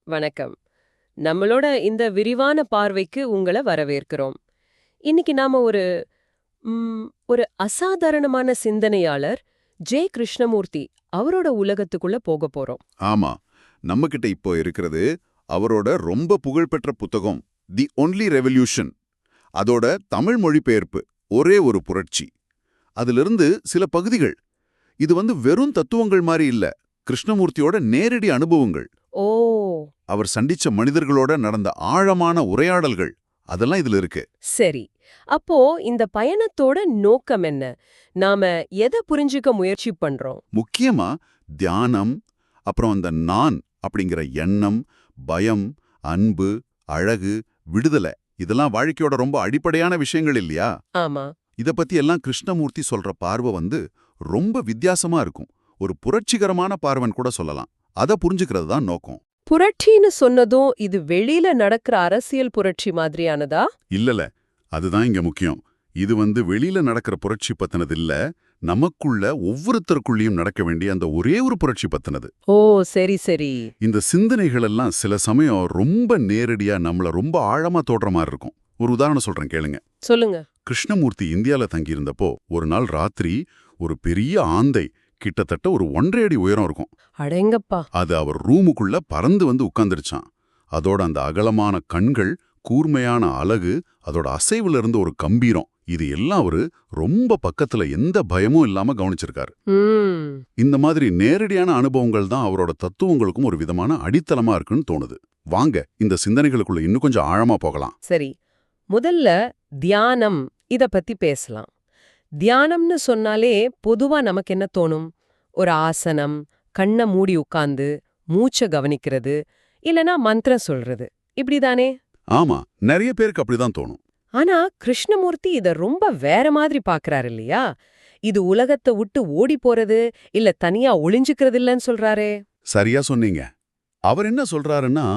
வணக்கம். நம்மளோட இந்த விரிவான பார்வைக்கு உங்கள வரவேற்கிறோம். இன்னைக்கு நாம ஒரு அசாதாரணமான சிந்தனையாளர் கிருஷ்ணமூர்த்தி அவரோட உலகத்துக்குள்ள போகப் போறோம். ஆமா, நம்மகிட்ட இப்போ இருக்கிறது அவரோட ரொம்ப புகழ்பெற்ற புத்தகம் தி ஒன்லி ரெவல்யூஷன். அதோட தமிழ் மொழிபெயர்ப்பு ஒரே ஒரு புரட்சி. அதிலிருந்து சில பகுதிகள். இது வெறும் தத்துவங்கள் மாதிரி இல்ல, கிருஷ்ணமூர்த்தியோட நேரடி அனுபவங்கள். ஓ, அவர் சந்திச்ச மனிதர்களோட நடந்த ஆழமான உரையாடல்கள், அதெல்லாம் இதுல இருக்கு. சரி. அப்போ இந்த பயணத்தோட நோக்கம் என்ன? நாம எதை புரிஞ்சுக்க முயற்சி பண்றோம்? முக்கியமா தியானம், அப்புறம் அந்த நான் அப்படிங்கிற எண்ணம், பயம், அன்பு, அழகு, விடுதலை, இதெல்லாம் வாழ்க்கையோட ரொம்ப அடிப்படையான விஷயங்கள் இல்லையா? ஆமா. இத பத்தி எல்லாம் கிருஷ்ணமூர்த்தி சொல்ற பார்வை ரொம்ப வித்தியாசமா இருக்கும். ஒரு புரட்சிகரமான பார்வன் கூட சொல்லலாம். அத புரிஞ்சுக்கிறது தான் நோக்கம். புரட்சின்னு சொன்னதும் இது வெளியில நடக்கிற அரசியல் புரட்சி மாதிரியானதா? இல்லல, அதுதான் இங்க முக்கியம். இது வெளியில நடக்கிற புரட்சி பத்தினது இல்ல, நமக்குள்ள ஒவ்வொருத்தருக்குள்ளேயும் நடக்க வேண்டிய அந்த ஒரே ஒரு புரட்சி பத்தினது. ஓ, சரி சரி. இந்த சிந்தனைகள் எல்லாம் சில சமயம் ரொம்ப நேரடியா நம்மள ரொம்ப ஆழமா தோன்ற மாதிரி இருக்கும். ஒரு உதாரணம் சொல்றேன் கேளுங்க. சொல்லுங்க. கிருஷ்ணமூர்த்தி இந்தியால தங்கியிருந்தப்போ ஒரு நாள் ராத்திரி ஒரு பெரிய ஆந்தை, கிட்டத்தட்ட ஒரு 1.5 அடி உயரம் இருக்கும். அடேங்கப்பா. அது அவர் ரூமுக்குள்ள பறந்து உட்கார்ந்துருச்சான். அதோட அந்த அகலமான கண்கள், கூர்மையான அலகு, அதோட அசைவுல இருந்து ஒரு கம்பீரம், இது எல்லாம் அவரு ரொம்ப பக்கத்துல எந்த பயமும் இல்லாம கவனிச்சிருக்காரு. இந்த மாதிரி நேரடியான அனுபவங்கள் தான் அவரோட தத்துவங்களுக்கும் ஒரு விதமான அடித்தளமா இருக்குன்னு தோணுது. வாங்க இந்த சிந்தனைகளுக்குள்ள இன்னும் கொஞ்சம் ஆழமா போகலாம். சரி, முதல்ல தியானம் இத பத்தி பேசலாம். தியானம்னு சொன்னாலே பொதுவா நமக்கு என்ன தோணும்? ஒரு ஆசனம், கண்ணை மூடி உட்கார்ந்து மூச்ச கவனிக்கிறது, இல்லனா மந்திரம் சொல்றது, இப்படிதானே? ஆமா, நிறைய பேருக்கு அப்படிதான் தோணும். ஆனா கிருஷ்ணமூர்த்தி இத ரொம்ப வேற மாதிரி பாக்குறாரு இல்லையா? இது உலகத்தை விட்டு ஓடி போறது, இல்ல தனியா ஒளிஞ்சுக்கிறது இல்லன்னு சொல்றாரே. சரியா சொன்னீங்க. அவர் என்ன சொல்றாருன்னா,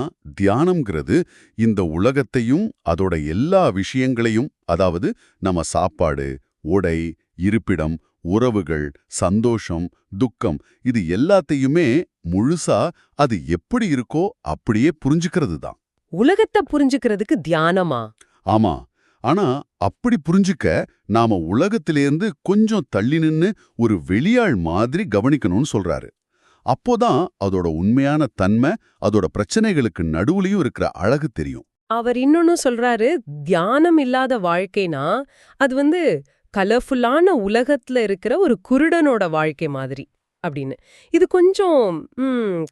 தியானம்ங்கிறது இந்த உலகத்தையும் அதோட எல்லா விஷயங்களையும், அதாவது நம்ம சாப்பாடு, உடை, இருப்பிடம், உறவுகள், சந்தோஷம், துக்கம், இது எல்லாத்தையுமே முழுசா அது எப்படி இருக்கோ அப்படியே புரிஞ்சுக்கிறது தான். உலகத்தை புரிஞ்சுக்கிறதுக்கு தியானமா? ஆமா. ஆனா அப்படி புரிஞ்சுக்க நாம உலகத்திலேருந்து கொஞ்சம் தள்ளி நின்னு ஒரு வெளியாள் மாதிரி கவனிக்கணும்னு சொல்றாரு. அப்போதான் அதோட உண்மையான தன்மை, அதோட பிரச்சனைகளுக்கு நடுவுலயும் இருக்கிற அழகு தெரியும். அவர் இன்னொன்னு சொல்றாரு, தியானம் இல்லாத வாழ்க்கைனா அது கலர்ஃபுல்லான உலகத்துல இருக்கிற ஒரு குருடனோட வாழ்க்கை மாதிரி அப்படின்னு. இது கொஞ்சம்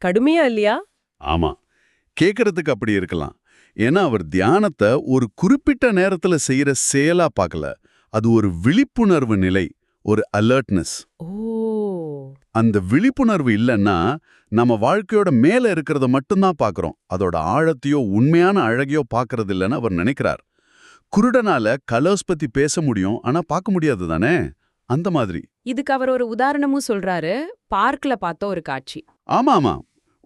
கடுமையா இல்லையா? ஆமா, கேட்கறதுக்கு அப்படி இருக்கலாம். ஏன்னா அவர் தியானத்தை ஒரு குறிப்பிட்ட நேரத்துல செய்யற செயலா பார்க்கல. அது ஒரு விழிப்புணர்வு நிலை, ஒரு அலர்ட்னஸ். ஓ, அந்த விழிப்புணர்வு இல்லைன்னா நம்ம வாழ்க்கையோட மேல இருக்கிறத மட்டும்தான் பார்க்கறோம். அதோட ஆழத்தையோ உண்மையான அழகையோ பார்க்கறது இல்லைன்னு அவர் நினைக்கிறார். குருடனால கலர்ஸ் பத்தி பேச முடியும், ஆனா பார்க்க முடியாது தானே, அந்த மாதிரி. இதுக்கு அவர் ஒரு உதாரணமும் சொல்றாரு. பார்க்ல பார்த்த ஒரு காட்சி. ஆமா,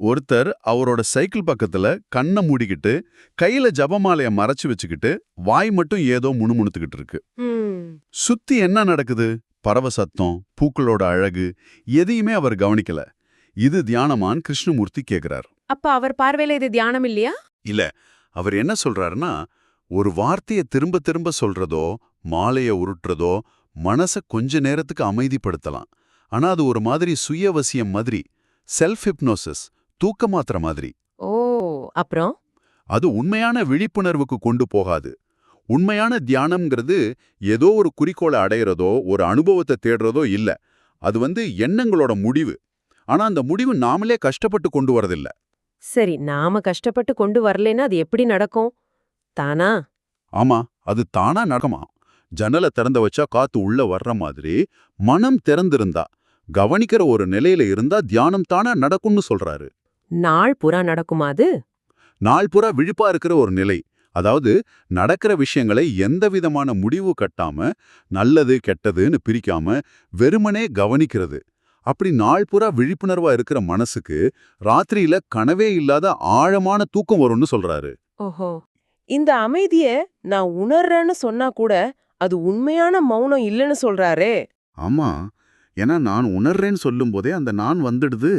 ஒருத்தர் அவரோட சைக்கிள் பக்கத்துல கண்ணை மூடிக்கிட்டு கையில ஜபமாலைய மறைச்சு வச்சுக்கிட்டு வாய் மட்டும் ஏதோ முணுமுணுத்துக்கிட்டு இருக்கு. சுத்தி என்ன நடக்குது? பறவை சத்தம், பூக்களோட அழகு, எதையுமே அவர் கவனிக்கல. இது தியானமான் கிருஷ்ணமூர்த்தி கேக்குறார். அப்ப அவர் பார்வையில இது தியானம் இல்லையா? இல்ல, அவர் என்ன சொல்றாருன்னா, ஒரு வார்த்தைய திரும்ப திரும்ப சொல்றதோ, மாலைய உருட்டுறதோ மனச கொஞ்ச நேரத்துக்கு அமைதிப்படுத்தலாம். ஆனா அது ஒரு மாதிரி சுயவசியம் மாதிரி, செல்ஃப் ஹிப்னோசிஸ், தூக்க மாத்திரை மாதிரி. ஓ, அப்புறம் அது உண்மையான விழிப்புணர்வுக்கு கொண்டு போகாது. உண்மையான தியானம்ங்கிறது ஏதோ ஒரு குறிக்கோளை அடையிறதோ, ஒரு அனுபவத்தை தேடுறதோ இல்ல. அது எண்ணங்களோட முடிவு. ஆனா அந்த முடிவு நாமளே கஷ்டப்பட்டு கொண்டு வரதில்ல. சரி, நாம கஷ்டப்பட்டு கொண்டு வரலைன்னா அது எப்படி நடக்கும்? தானா? ஆமா, அது தானா நடக்குமா? ஜன்னலை திறந்து வச்சா காத்து உள்ள வர்ற மாதிரி மனம் திறந்திருந்தா, கவனிக்கிற ஒரு நிலையில இருந்தா தியானம் தானா நடக்கும்னு சொல்றாரு. நாள் புறா நடக்குமா அது? நாள் புறா விழிப்பா இருக்கிற ஒரு நிலை. அதாவது நடக்கிற விஷயங்களை எந்த விதமான முடிவு கட்டாம, நல்லது கெட்டதுன்னு பிரிக்காம வெறுமனே கவனிக்கிறது. அப்படி நாள் புறா விழிப்புணர்வா இருக்கிற மனசுக்கு ராத்திரியில கனவே இல்லாத ஆழமான தூக்கம் வரும்னு சொல்றாரு. ஓஹோ, இந்த அமைதிய நான் உணர்றேன்னு சொன்னா கூட அது உண்மையான மௌனம் இல்லைன்னு சொல்றாரே. ஆமா, ஏன்னா நான் உணர்றேன்னு சொல்லும் போதே அந்த நான் வந்துடுது.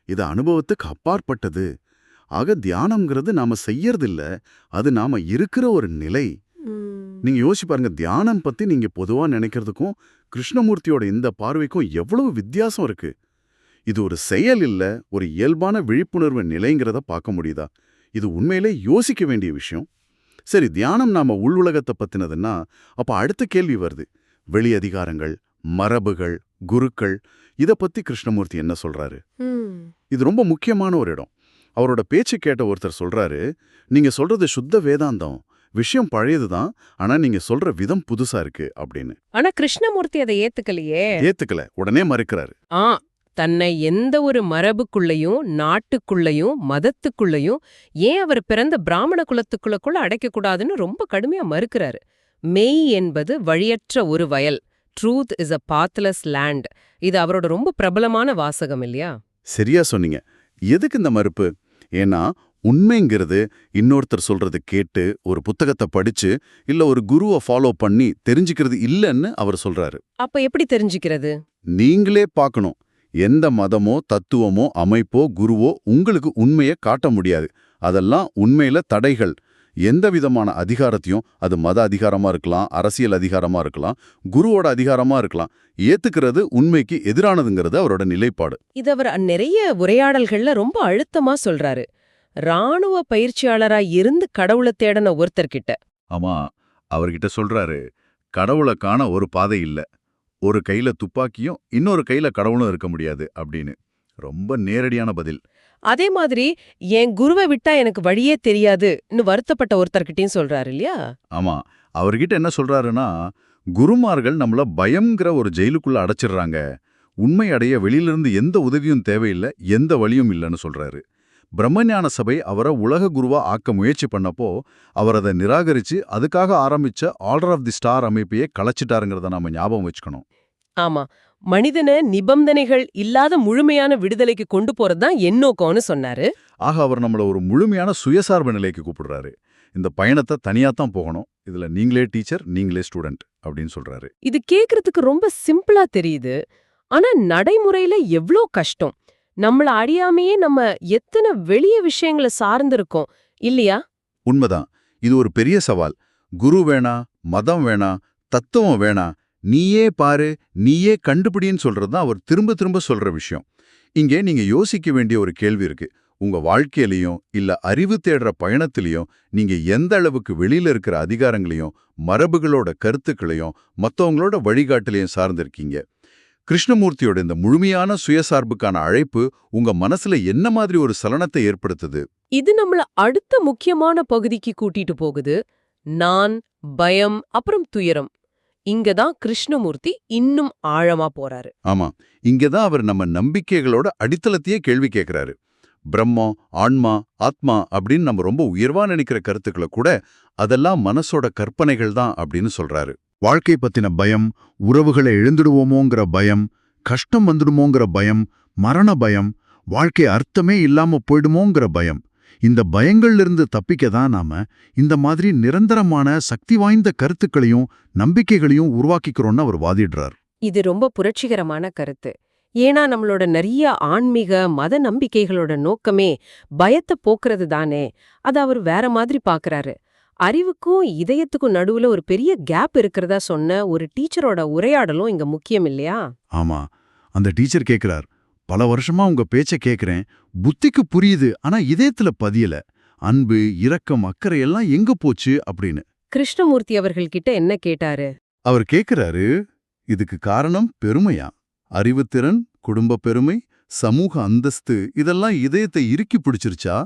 இது அனுபவத்துக்கு அப்பாற்பட்டது. ஆக தியானம்ங்கிறது நாம செய்யறதில்ல, அது நாம இருக்கிற ஒரு நிலை. நீங்க யோசிச்சு பாருங்க, தியானம் பத்தி நீங்க பொதுவா நினைக்கிறதுக்கும் கிருஷ்ணமூர்த்தியோட இந்த பார்வைக்கும் எவ்வளவு வித்தியாசம் இருக்கு. இது ஒரு செயல் இல்ல, ஒரு இயல்பான விழிப்புணர்வு நிலைங்கிறத பார்க்க முடியுதா? இது உண்மையிலே யோசிக்க வேண்டிய விஷயம். சரி, தியானம் நாம உள் உலகத்தை பத்தினதுன்னா, அப்ப அடுத்த கேள்வி வருது. வெளி அதிகாரங்கள், மரபுகள், குருக்கள், இத பத்தி கிருஷ்ணமூர்த்தி என்ன சொல்றாரு? இது ரொம்ப முக்கியமான ஒரு இடம். அவரோட பேச்சு கேட்ட ஒருத்தர் சொல்றாரு, நீங்க சொல்றது சுத்த வேதாந்தம், விஷயம் பழையதுதான், ஆனா நீங்க சொல்ற விதம் புதுசா இருக்கு அப்படின்னு. ஆனா கிருஷ்ணமூர்த்தி அதை ஏத்துக்கலையே. ஏத்துக்கல, உடனே மறுக்கிறாரு. தன்னை எந்த ஒரு மரபுக்குள்ளயும், நாட்டுக்குள்ளயும், மதத்துக்குள்ளயும், ஏன் அவர் பிறந்த பிராமண குலத்துக்குள்ள அடைக்கக்கூடாதுன்னு ரொம்ப கடுமையா மறுக்கிறாரு. மெய் என்பது வழியற்ற ஒரு வயல். Truth is a pathless land. இது அவரோட ரொம்ப பிரபலமான வாசகம் இல்லையா? சரியா சொன்னீங்க. எதுக்கு இந்த மறுப்பு? ஏன்னா உண்மைங்கிறது இன்னொருத்தர் சொல்றது கேட்டு, ஒரு புத்தகத்தை படிச்சு, இல்ல ஒரு குருவை ஃபாலோ பண்ணி தெரிஞ்சுக்கிறது இல்லைன்னு அவர் சொல்றாரு. அப்ப எப்படி தெரிஞ்சுக்கிறது? நீங்களே பார்க்கணும். எந்த மதமோ, தத்துவமோ, அமைப்போ, குருவோ உங்களுக்கு உண்மையை காட்ட முடியாது. அதெல்லாம் உண்மையில தடைகள். எந்த விதமான அதிகாரத்தையும், அது மத அதிகாரமா இருக்கலாம், அரசியல் அதிகாரமா இருக்கலாம், குருவோட அதிகாரமா இருக்கலாம், ஏத்துக்கிறது உண்மைக்கு எதிரானதுங்கிறது அவரோட நிலைப்பாடு. இது அவர் நிறைய உரையாடல்கள்ல ரொம்ப அழுத்தமா சொல்றாரு. ராணுவ பயிற்சியாளரா இருந்து கடவுளை தேடன ஒருத்தர்கிட்ட. ஆமா, அவர்கிட்ட சொல்றாரு, கடவுளை காண ஒரு பாதை இல்ல, ஒரு கையில துப்பாக்கியும் இன்னொரு கையில கடவுளும் இருக்க முடியாது அப்படின்னு. ரொம்ப நேரடியான பதில். அதே மாதிரி என் குருவை விட்டா எனக்கு வழியே தெரியாதுன்னு வருத்தப்பட்ட ஒருத்தர்கிட்டயும் சொல்றாரு இல்லையா? ஆமா, அவர்கிட்ட என்ன சொல்றாருன்னா, குருமார்கள் நம்மள பயம்ங்கிற ஒரு ஜெயிலுக்குள்ள அடைச்சிடுறாங்க, உண்மை அடைய வெளியிலிருந்து எந்த உதவியும் தேவையில்லை, எந்த வழியும் இல்லைன்னு சொல்றாரு. பிரம்மஞான சபை அவரை உலக குருவா ஆக்க முயற்சி பண்ணப்போ அவர் அதை நிராகரிச்சு அதுக்காக ஆரம்பிச்ச ஆர்டர் ஆஃப் தி ஸ்டார் அமைப்பையே கலைச்சிட்டாருங்கிறத நாம ஞாபகம் வச்சுக்கணும். ஆமா, மனிதனை நிபந்தனைகள் இல்லாத முழுமையான விடுதலைக்கு கொண்டு போறதுதான் என் நோக்கம்னு சொன்னாரு. ஆக அவர் நம்மள ஒரு முழுமையான சுயசார்பு நிலைக்கு கூப்பிடுறாரு. இந்த பயணத்தை தனியாத்தான் போகணும், இதுல நீங்களே டீச்சர், நீங்களே ஸ்டூடெண்ட் அப்படின்னு சொல்றாரு. இது கேக்குறதுக்கு ரொம்ப சிம்பிளா தெரியுது, ஆனா நடைமுறையில எவ்ளோ கஷ்டம். நம்மள அறியாமையே நம்ம எத்தனை வெளிய விஷயங்களை சார்ந்திருக்கோம் இல்லையா? உண்மைதான், இது ஒரு பெரிய சவால். குரு வேணா, மதம் வேணா, தத்துவம் வேணா, நீயே பாரு, நீயே கண்டுபிடின்னு சொல்றதுதான் அவர் திரும்ப திரும்ப சொல்ற விஷயம். இங்கே நீங்க யோசிக்க வேண்டிய ஒரு கேள்வி இருக்கு. உங்க வாழ்க்கையிலையும் இல்ல அறிவு தேடுற பயணத்திலையும் நீங்க எந்த அளவுக்கு வெளியில இருக்கிற அதிகாரங்களையும், மரபுகளோட கருத்துக்களையும், மத்தவங்களோட வழிகாட்டலையும் சார்ந்திருக்கீங்க? கிருஷ்ணமூர்த்தியோட இந்த முழுமையான சுயசார்புக்கான அழைப்பு உங்க மனசுல என்ன மாதிரி ஒரு சலனத்தை ஏற்படுத்துது? இது நம்மள அடுத்த முக்கியமான பகுதிக்கு கூட்டிட்டு போகுது. நான், பயம், அப்புறம் துயரம். இங்கதான் கிருஷ்ணமூர்த்தி இன்னும் ஆழமா போறாரு. ஆமா, இங்கதான் அவர் நம்ம நம்பிக்கைகளோட அடித்தளத்தையே கேள்வி கேட்கிறாரு. பிரம்மம், ஆன்மா, ஆத்மா அப்படின்னு நம்ம ரொம்ப உயர்வா நினைக்கிற கருத்துக்களை கூட அதெல்லாம் மனசோட கற்பனைகள் தான் அப்படின்னு சொல்றாரு. வாழ்க்கை பத்தின பயம், உறவுகளை இழந்துடுவோமோங்கிற பயம், கஷ்டம் வந்துடுமோங்கிற பயம், மரண பயம், வாழ்க்கை அர்த்தமே இல்லாம போயிடுமோங்கிற பயம், இந்த பயங்கள்லிருந்து தப்பிக்க தான் நாம இந்த மாதிரி நிரந்தரமான சக்தி வாய்ந்த கருத்துக்களையும் நம்பிக்கைகளையும் உருவாக்கிக்கிறோம்னு அவர் வாதிடுறார். இது ரொம்ப புரட்சிகரமான கருத்து. ஏன்னா நம்மளோட நிறைய ஆன்மீக மத நம்பிக்கைகளோட நோக்கமே பயத்தை போக்குறது தானே. அது அவர் வேற மாதிரி பாக்குறாரு. அறிவுக்கும் இதயத்துக்கும் நடுவுல ஒரு பெரிய கேப் இருக்கிறதா சொன்ன ஒரு டீச்சரோட உரையாடலும் இங்க முக்கியம் இல்லையா? ஆமா, அந்த டீச்சர் கேக்குறார், பல வருஷமா உங்க பேச்ச கேக்குறேன், புத்திக்கு புரியுது, ஆனா இதயத்துல பதியல. அன்பு, இரக்கம், அக்கறை எல்லாம் எங்க போச்சு அப்படின்னு. கிருஷ்ணமூர்த்தி அவர்கள்கிட்ட என்ன கேட்டாரு? அவர் கேக்குறாரு, இதுக்கு காரணம் பெருமையா? அறிவுத்திறன், குடும்ப பெருமை, சமூக அந்தஸ்து இதெல்லாம் இதயத்தை இறுக்கி பிடிச்சிருச்சா?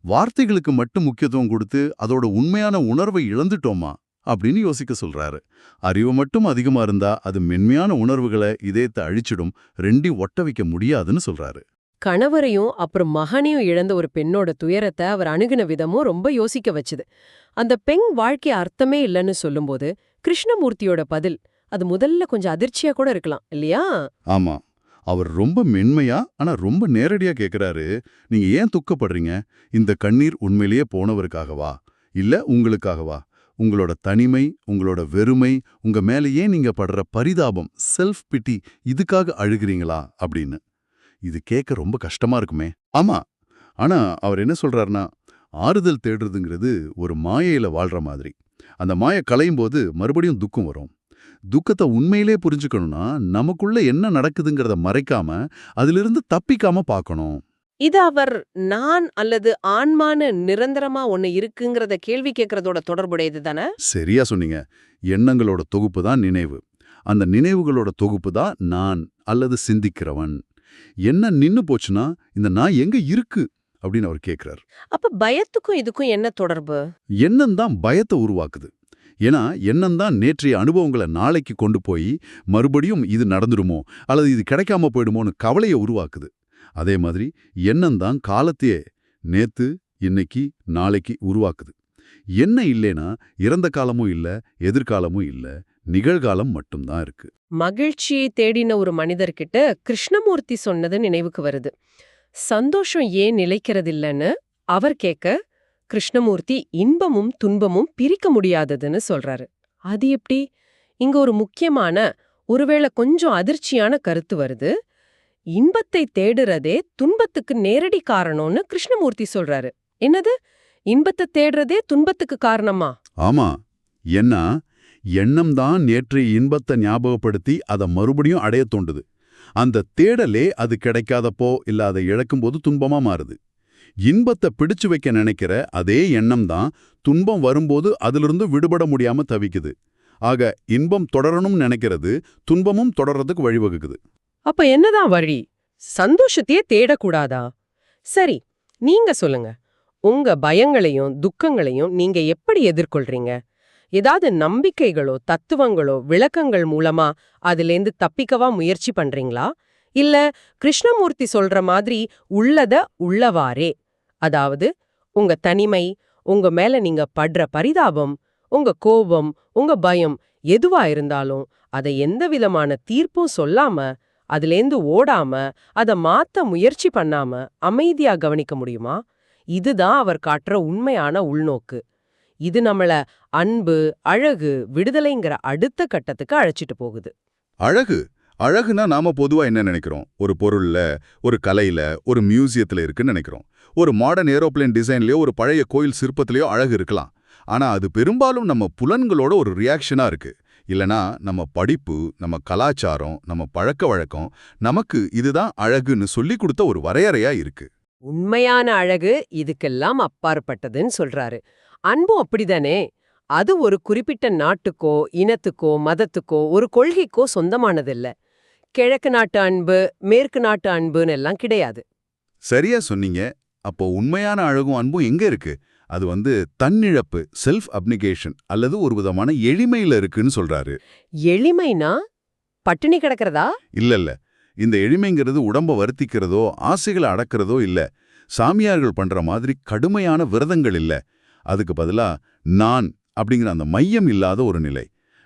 வார்த்தைகளுக்கு மட்டும் முக்கியத்துவம் கொடுத்து அதோட உண்மையான உணர்வை இழந்துட்டோமா அப்படின்னு யோசிக்க சொல்றாரு. அறிவு மட்டும் அதிகமா இருந்தா அது மென்மையான உணர்வுகளை இதயத்தை அழிச்சிடும், ரெண்டையும் ஒட்ட வைக்க முடியாதுன்னு சொல்றாரு. கணவரையும் அப்புறம் மகனையும் இழந்த ஒரு பெண்ணோட துயரத்தை அவர் அணுகின விதமும் ரொம்ப யோசிக்க வச்சுது. அந்த பெண் வாழ்க்கை அர்த்தமே இல்லைன்னு சொல்லும்போது கிருஷ்ணமூர்த்தியோட பதில் அது முதல்ல கொஞ்சம் அதிர்ச்சியா கூட இருக்கலாம் இல்லையா? ஆமா, அவர் ரொம்ப மென்மையா ஆனா ரொம்ப நேரடியா கேக்குறாரு, நீங்க ஏன் துக்கப்படுறீங்க? இந்த கண்ணீர் உண்மையிலேயே போனவருக்காகவா இல்ல உங்களுக்காகவா? உங்களோட தனிமை, உங்களோட வெறுமை, உங்க மேலேயே நீங்க படுற பரிதாபம், செல்ஃப் பிட்டி, இதுக்காக அழுகிறீங்களா அப்படின்னு. இது கேட்க ரொம்ப கஷ்டமா இருக்குமே. ஆமா, ஆனா அவர் என்ன சொல்றாருன்னா, ஆறுதல் தேடுறதுங்கிறது ஒரு மாயையில வாழ்ற மாதிரி. அந்த மாயை கலையும் போது மறுபடியும் துக்கம் வரும். துக்கத்தை உண்மையிலே புரிஞ்சுக்கணும்னா நமக்குள்ள என்ன நடக்குதுங்கிறத மறைக்காம அதிலிருந்து தப்பிக்காம பார்க்கணும். இது அவர் நான் அல்லது ஆன்மான்னு நிரந்தரமா ஒண்ணு இருக்குங்கிறத கேள்வி கேட்கறதோட தொடர்புடையது தானே? சரியா சொன்னீங்க. எண்ணங்களோட தொகுப்பு தான் நினைவு. அந்த நினைவுகளோட தொகுப்பு தான் நான் அல்லது சிந்திக்கிறவன். என்ன நின்னு போச்சுன்னா இந்த நான் எங்க இருக்கு அப்படின்னு அவர் கேட்கிறார். அப்ப பயத்துக்கும் இதுக்கும் என்ன தொடர்பு? எண்ணம் தான் பயத்தை உருவாக்குது. ஏன்னா எண்ணம் தான் நேற்றைய அனுபவங்களை நாளைக்கு கொண்டு போய் மறுபடியும் இது நடந்துருமோ அல்லது இது கிடைக்காம போயிடுமோன்னு கவலையை உருவாக்குது. அதே மாதிரி எண்ணம் தான் காலத்தையே நேத்து, இன்னைக்கு, நாளைக்கு உருவாக்குது. என்ன இல்லைனா இறந்த காலமும் இல்ல, எதிர்காலமும் இல்ல, நிகழ்காலம் மட்டும்தான் இருக்கு. மகிழ்ச்சியை தேடின ஒரு மனிதர்கிட்ட கிருஷ்ணமூர்த்தி சொன்னது நினைவுக்கு வருது. சந்தோஷம் ஏன் நிலைக்கிறதில்லன்னு அவர் கேட்க, கிருஷ்ணமூர்த்தி இன்பமும் துன்பமும் பிரிக்க முடியாததுன்னு சொல்றாரு. அது எப்படி? இங்க ஒரு முக்கியமான, ஒருவேளை கொஞ்சம் அதிர்ச்சியான கருத்து வருது. இன்பத்தை தேடுறதே துன்பத்துக்கு நேரடி காரணம்னு கிருஷ்ணமூர்த்தி சொல்றாரு. என்னது? இன்பத்தை தேடுறதே துன்பத்துக்கு காரணமா? ஆமா. ஏன்னா எண்ணம் தான் நேற்றைய இன்பத்தை ஞாபகப்படுத்தி அதை மறுபடியும் அடைய தோண்டுது. அந்த தேடலே அது கிடைக்காதப்போ இல்ல அதை இழக்கும்போது துன்பமா மாறுது. இன்பத்தை பிடிச்சு வைக்க நினைக்கிற அதே எண்ணம் தான் துன்பம் வரும்போது அதிலிருந்து விடுபட முடியாம தவிக்குது. ஆக இன்பம் தொடரணும்னு நினைக்கிறது துன்பமும் தொடர்றதுக்கு வழிவகுக்குது. அப்ப என்னதான் வழி? சந்தோஷத்தையே தேடக்கூடாதா? சரி, நீங்க சொல்லுங்க. உங்க பயங்களையும் துக்கங்களையும் நீங்க எப்படி எதிர்கொள்றீங்க? ஏதாவது நம்பிக்கைகளோ தத்துவங்களோ விளக்கங்கள் மூலமா அதிலேந்து தப்பிக்கவா முயற்சி பண்றீங்களா? இல்ல கிருஷ்ணமூர்த்தி சொல்ற மாதிரி உள்ளத உள்ளவாறே, அதாவது உங்க தனிமை, உங்க மேல நீங்க படுற பரிதாபம், உங்க கோபம், உங்க பயம் எதுவா இருந்தாலும் அதை எந்த விதமான தீர்ப்பும் சொல்லாம, அதிலேந்து ஓடாம, அதை மாத்த முயற்சி பண்ணாம அமைதியா கவனிக்க முடியுமா? இதுதான் அவர் காட்டுற உண்மையான உள்நோக்கு. இது நம்மள அன்பு, அழகு, விடுதலைங்கிற அடுத்த கட்டத்துக்கு அழைச்சிட்டு போகுது. அழகுனா நாம பொதுவா என்ன நினைக்கிறோம்? ஒரு பொருள்ல, ஒரு கலையில, ஒரு மியூசியத்துல இருக்குன்னு நினைக்கிறோம். ஒரு மாடர்ன் ஏரோப்ளேன் டிசைன்லயோ ஒரு பழைய கோயில் சிற்பத்திலயோ அழகு இருக்கலாம். ஆனா அது பெரும்பாலும் நம்ம புலன்களோட ஒரு ரியாக்ஷனா இருக்கு. இல்லனா நம்ம படிப்பு, நம்ம கலாச்சாரம், நம்ம பழக்க வழக்கம் நமக்கு இதுதான் அழகுன்னு சொல்லி கொடுத்த ஒரு வரையறையா இருக்கு. உண்மையான அழகு இதுக்கெல்லாம் அப்பாற்பட்டதுன்னு சொல்றாரு. அன்பும் அப்படிதானே? அது ஒரு குறிப்பிட்ட நாட்டுக்கோ இனத்துக்கோ மதத்துக்கோ ஒரு கொள்கைக்கோ சொந்தமானதில்ல. கிழக்கு நாட்டு அன்பு, மேற்கு நாட்டு அன்புன்னு எல்லாம் கிடையாது. சரியா சொன்னீங்க. அப்போ உண்மையான அழகும் அன்பும் எங்க இருக்கு? அது தன்னிழப்பு, செல்ஃப் அப்னிகேஷன் அல்லது ஒரு விதமான எளிமையில இருக்குன்னு சொல்றாரு. எளிமைனா பட்டினி கிடக்கிறதா? இல்ல. இந்த எளிமைங்கிறது உடம்ப வருத்திக்கிறதோ ஆசைகளை அடக்கிறதோ இல்ல. சாமியார்கள் பண்ற மாதிரி கடுமையான விரதங்கள் இல்ல. அதுக்கு பதிலா நான் அப்படிங்கிற அந்த மையம் இல்லாத ஒரு நிலை.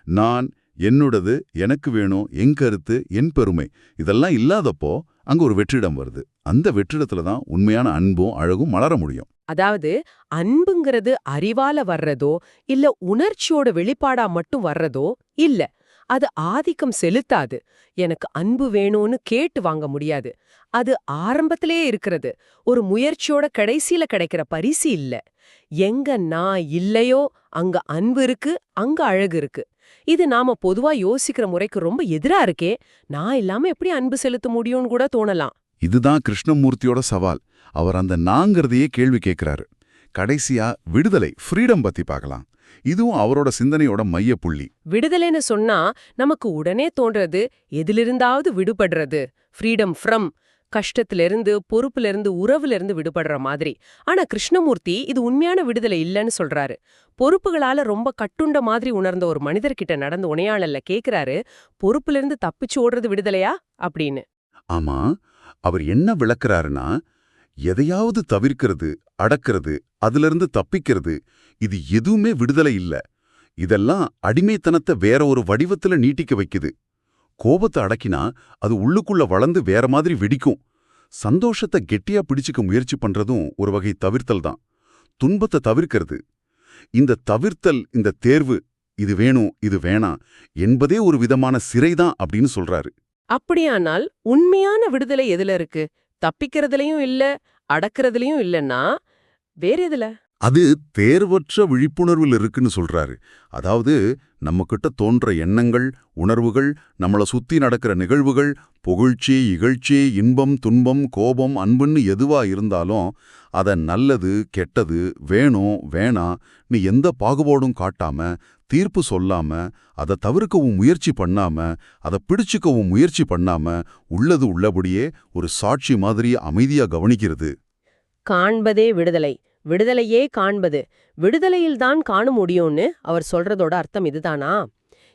நான், என்னோடது, எனக்கு வேணும், என் கருத்து, என் பெருமை இதெல்லாம் இல்லாதப்போ அங்க ஒரு வெற்றிடம் வருது. அந்த வெற்றிடத்துல தான் உண்மையான அன்பும் அழகும் மலர முடியும். அதாவது அன்புங்கிறது அறிவால வர்றதோ இல்ல உணர்ச்சியோட வெளிப்பாடா மட்டும் வர்றதோ இல்ல. அது ஆதிக்கம் செலுத்தாது. எனக்கு அன்பு வேணும்னு கேட்டு வாங்க முடியாது. அது ஆரம்பத்திலேயே இருக்கிறது. ஒரு முயற்சியோட கடைசியில கிடைக்கிற பரிசு இல்ல. எங்க நான் இல்லையோ அங்க அன்பு இருக்கு, அங்க அழகு இருக்கு. இது நாம பொதுவா யோசிக்கிற முறைக்கு ரொம்ப எதிரா இருக்கே. நான் இல்லாம எப்படி அன்பு செலுத்த முடியும்னு கூட தோணலாம். இதுதான் கிருஷ்ணமூர்த்தியோட சவால். அவர் அந்த நாங்கிறதையே கேள்வி கேட்கிறாரு. கடைசியா விடுதலை, ஃப்ரீடம் பத்தி பார்க்கலாம். இதுவும் அவரோட சிந்தனையோட மைய புள்ளி. விடுதலைன்னு சொன்னா நமக்கு உடனே தோன்றது எதிலிருந்தாவது விடுபடுறது, ஃப்ரீடம் ஃப்ரம், கஷ்டத்திலிருந்து, பொறுப்பிலிருந்து, உறவுலிருந்து விடுபடுற மாதிரி. ஆனா கிருஷ்ணமூர்த்தி இது உண்மையான விடுதலை இல்லைன்னு சொல்றாரு. பொறுப்புகளால ரொம்ப கட்டுண்ட மாதிரி உணர்ந்த ஒரு மனிதர்கிட்ட நடந்த உணையாளல்ல கேக்குறாரு, பொறுப்பிலிருந்து தப்பிச்சு ஓடுறது விடுதலையா அப்படின்னு. ஆமா, அவர் என்ன விளக்குறாருன்னா, எதையாவது தவிர்க்கிறது, அடக்கிறது, அதிலிருந்து தப்பிக்கிறது, இது எதுவுமே விடுதலை இல்ல. இதெல்லாம் அடிமைத்தனத்தை வேற ஒரு வடிவத்துல நீட்டிக்க வைக்குது. கோபத்தை அடக்கினா அது உள்ளுக்குள்ள வளர்ந்து வேற மாதிரி வெடிக்கும். சந்தோஷத்தை கெட்டியா பிடிச்சுக்க முயற்சி பண்றதும் ஒரு வகை தவிர்த்தல் தான். துன்பத்தை தவிர்க்கிறது. இந்த தவிர்த்தல், இந்த தேர்வு, இது வேணும், இது வேணாம் என்பதே ஒரு விதமான சிறைதான் அப்படின்னு சொல்றாரு. அப்படியானால் உண்மையான விடுதலை எதுல இருக்கு? தப்பிக்கிறதுலயும் இல்ல, அடக்குறதுலயும் இல்லைன்னா வேற எதுல? அது தேர்வற்ற விழிப்புணர்வில் இருக்குன்னு சொல்றாரு. அதாவது நம்மகிட்ட தோன்ற எண்ணங்கள், உணர்வுகள், நம்மள சுத்தி நடக்கிற நிகழ்வுகள், புகழ்ச்சி, இகழ்ச்சி, இன்பம், துன்பம், கோபம், அன்புன்னு எதுவா இருந்தாலும் அத நல்லது, கெட்டது, வேணும், வேணாம் நீ எந்த பாகுபாடும் காட்டாம, தீர்ப்பு சொல்லாம, அதை தவிர்க்கவும் முயற்சி பண்ணாம, அதை பிடிச்சுக்கவும் முயற்சி பண்ணாம, உள்ளது உள்ளபடியே ஒரு சாட்சி மாதிரி அமைதியா கவனிக்கிறது. காண்பதே விடுதலை, விடுதலையே காண்பது, விடுதலையில்தான் காண முடியும்னு அவர் சொல்றதோட அர்த்தம் இதுதானா?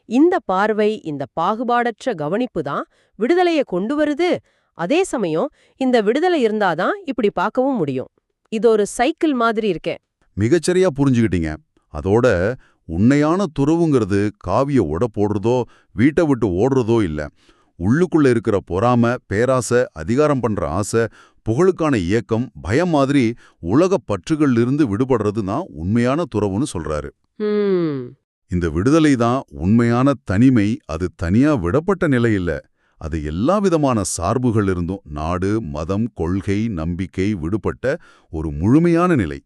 இந்த பார்வை, இந்த பாகுபாடற்ற கவனிப்பு தான் விடுதலைய கொண்டு வருது. அதே சமயம் இந்த விடுதலை இருந்தாதான் இப்படி பார்க்கவும் முடியும். இது ஒரு சைக்கிள் மாதிரி இருக்கே. மிகச்சரியா புரிஞ்சுக்கிட்டீங்க. அதோட உண்மையான துறவுங்கிறது காவிய உட போடுறதோ வீட்டை விட்டு ஓடுறதோ இல்ல. உள்ளுக்குள்ள இருக்கிற பொறாம, பேராசை, அதிகாரம் பண்ற ஆசை, புகழுக்கான இயக்கம், பயம் மாதிரி உலகப் பற்றுகள்லிருந்து விடுபடுறது தான் உண்மையான துறவுன்னு சொல்றாரு. இந்த விடுதலை தான் உண்மையான தனிமை. அது தனியா விடப்பட்ட நிலை இல்ல. அது எல்லா விதமான சார்புகள் இருந்தும் நாடு, மதம், கொள்கை, நம்பிக்கை விடுபட்ட ஒரு முழுமையான நிலை.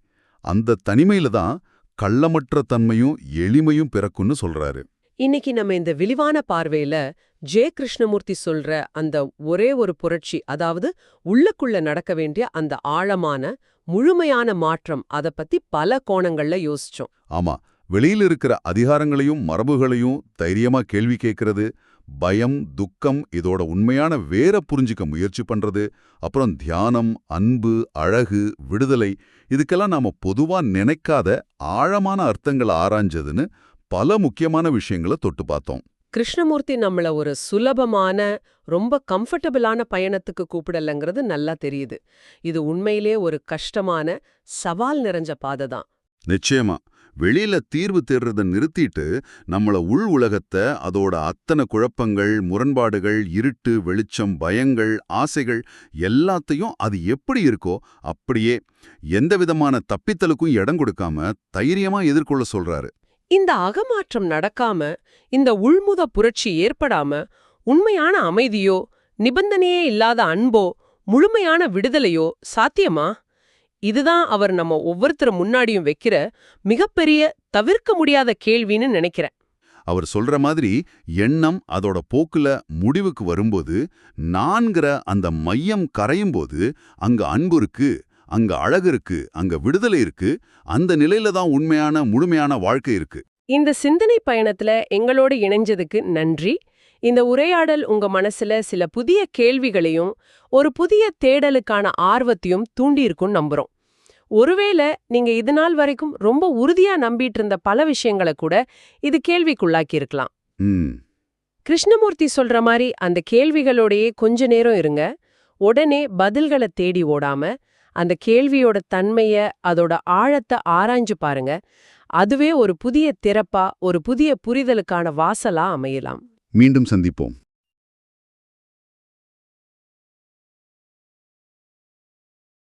அந்த தனிமையில தான் கள்ளமற்ற தன்மையும் எளிமையும் பிறக்கும்னு சொல்றாரு. இன்னைக்கு நம்ம இந்த விரிவான பார்வையில ஜே. கிருஷ்ணமூர்த்தி சொல்ற அந்த ஒரே ஒரு புரட்சி, அதாவது உள்ளுக்குள்ள நடக்க வேண்டிய அந்த ஆழமான முழுமையான மாற்றம், அத பத்தி பல கோணங்கள்ல யோசிச்சோம். ஆமா, வெளியில இருக்கிற அதிகாரங்களையும் மரபுகளையும் தைரியமா கேள்வி கேட்கறது, பயம், துக்கம் இதோட உண்மையான வேற புரிஞ்சுக்க முயற்சி பண்றது, அப்புறம் தியானம், அன்பு, அழகு, விடுதலை இதுக்கெல்லாம் நாம பொதுவா நினைக்காத ஆழமான அர்த்தங்களை ஆராய்ஞ்சதுன்னு பல முக்கியமான விஷயங்களை தொட்டு பார்த்தோம். கிருஷ்ணமூர்த்தி நம்மள ஒரு சுலபமான, ரொம்ப கம்ஃபர்டபிளான பயணத்துக்கு கூப்பிடலங்கிறது நல்லா தெரியுது. இது உண்மையிலே ஒரு கஷ்டமான, சவால் நிறைஞ்ச பாதை தான். நிச்சயமா, வெளியில தீர்வு தேடுறத நிறுத்திட்டு நம்மள உள் உலகத்தை, அதோட அத்தனை குழப்பங்கள், முரண்பாடுகள், இருட்டு, வெளிச்சம், பயங்கள், ஆசைகள் எல்லாத்தையும் அது எப்படி இருக்கோ அப்படியே எந்த விதமான தப்பித்தலுக்கும் இடம் கொடுக்காம தைரியமா எதிர்கொள்ள சொல்றாரு. இந்த அகமாற்றம் நடக்காம, இந்த உள்முத புரட்சி ஏற்படாம, உண்மையான அமைதியோ, நிபந்தனையே இல்லாத அன்போ, முழுமையான விடுதலையோ சாத்தியமா? இதுதான் அவர் நம்ம ஒவ்வொருத்தர் முன்னாடியும் வைக்கிற மிகப்பெரிய தவிர்க்க முடியாத கேள்வின்னு நினைக்கிறேன். அவர் சொல்ற மாதிரி எண்ணம் அதோட போக்குல முடிவுக்கு வரும்போது, நான்கிற அந்த மையம் கரையும் போது அங்க அன்பு இருக்கு, அங்க அழகு இருக்கு, அங்க விடுதலை இருக்கு. அந்த நிலையில தான் உண்மையான முழுமையான வாழ்க்கை இருக்கு. இந்த சிந்தனை பயணத்துல எங்களோடு இணைஞ்சதுக்கு நன்றி. இந்த உரையாடல் உங்க மனசுல சில புதிய கேள்விகளையும் ஒரு புதிய தேடலுக்கான ஆர்வத்தையும் தூண்டியிருக்கும்னு நம்புறோம். ஒருவேளை நீங்க இது நாள் வரைக்கும் ரொம்ப உறுதியா நம்பிட்டு இருந்த பல விஷயங்களை கூட இது கேள்விக்குள்ளாக்கி இருக்கலாம். கிருஷ்ணமூர்த்தி சொல்ற மாதிரி அந்த கேள்விகளோடையே கொஞ்ச நேரம் இருங்க. உடனே பதில்களை தேடி ஓடாம அந்த கேள்வியோட தன்மைய, அதோட ஆழத்தை ஆராய்ஞ்சு பாருங்க. அதுவே ஒரு புதிய திறப்பா, ஒரு புதிய புரிதலுக்கான வாசலா அமையலாம். மீண்டும் சந்திப்போம்.